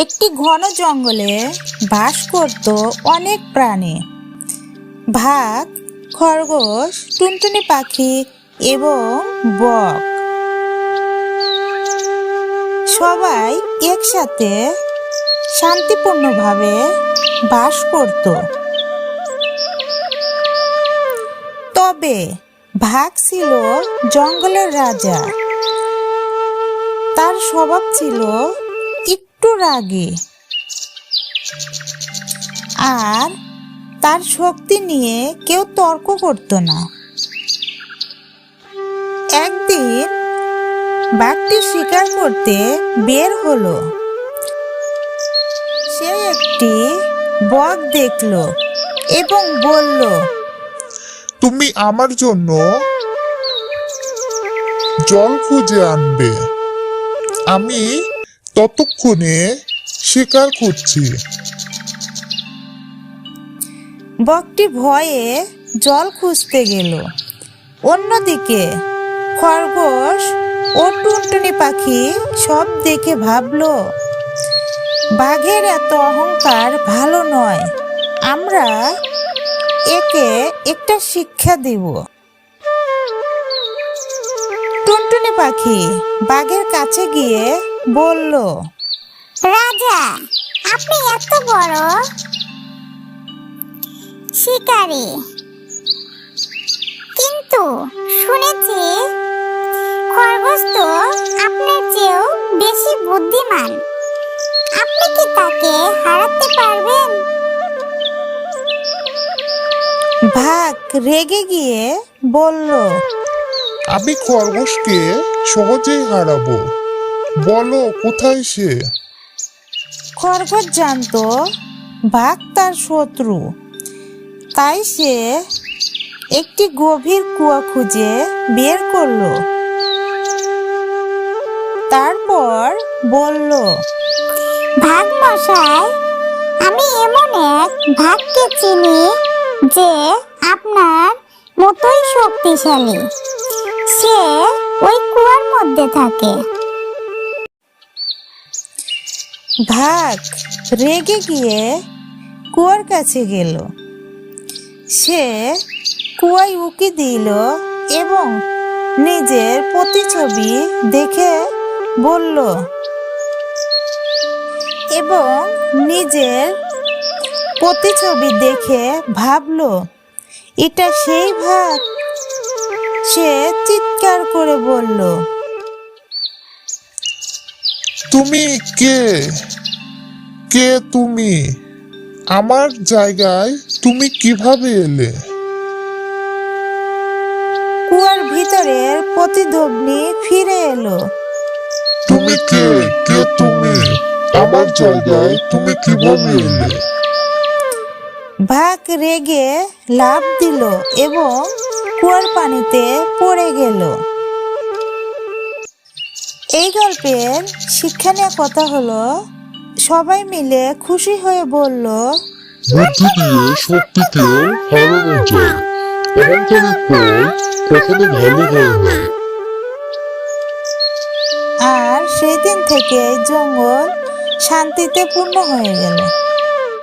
একটি ঘন জঙ্গলে বাস করত অনেক প্রাণী। বাঘ, খরগোশ, টুনটুনি পাখি এবং বক সবাই একসাথে শান্তিপূর্ণভাবে বাস করত। তবে বাঘ ছিল জঙ্গলের রাজা। তার স্বভাব ছিল একটু রাগী, আর তার শক্তি নিয়ে কেউ তর্ক করত না। একদিন বাঘটি শিকার করতে বের হলো। সে একটি বক দেখলো এবং বলল, তুমি আমার জন্য জল খুঁজে আনবে, আমি ততক্ষণে শিকার করছি। বকটি ভয়ে জল খুঁজতে গেল। অন্যদিকে খরগোশ ও টুনটুনি পাখি সব দেখে ভাবলো, বাঘের এত অহংকার ভালো নয়, আমরা একে একটা শিক্ষা দিব। টুনটুনি পাখি বাঘের কাছে গিয়ে বলল, রাজা, আপনি এত বড় শিকারী, কিন্তু শুনেছি খরগোশ তো আপনার চেয়েও বেশি বুদ্ধিমান। আপনি কি তাকে হারাতে পারবেন? বাঘ রেগে গিয়ে বলল, আমি খরগোশকে সহজেই হারাবো, বলো কোথায় সে? খরগোশ জানতো বাঘ তার শত্রু, তাই সে একটি গভীর কুয়া খুঁজে বের করলো। তারপর বলল, ভাগ মশাই, আমি এমন এক ভাগকে চিনি যে আপনার মতোই শক্তিশালী। সে ওই কুয়ার মধ্যে থাকে। বাঘ রেগে গিয়ে কুয়ার কাছে গেল। সে কুয়ায় উকি দিল এবং নিজের প্রতিচ্ছবি দেখে বলল এবং নিজের প্রতিচ্ছবি দেখে ভাবলো এটা সেই বাঘ। সে চিৎকার করে বলল, তুমি কে? কে তুমি? আমার জায়গায় তুমি কিভাবে এলে? কুয়ার ভিতরের প্রতিধ্বনি ফিরে এলো। তুমি কে? কে তুমি? আমার জায়গায় তুমি কিভাবে এলে? বাঘ রেগে লাফ দিল এবং কুয়ার পানিতে পড়ে গেল। এই গল্পের শিক্ষণীয় কথা হলো, সবাই মিলে খুশি হয়ে বলল, বুদ্ধি দিয়ে শক্তিকেও হারানো যায়, অহংকারের ফল কখনো ভালো হয় না। আর সেই দিন থেকে জঙ্গল শান্তিতে পূর্ণ হয়ে গেল।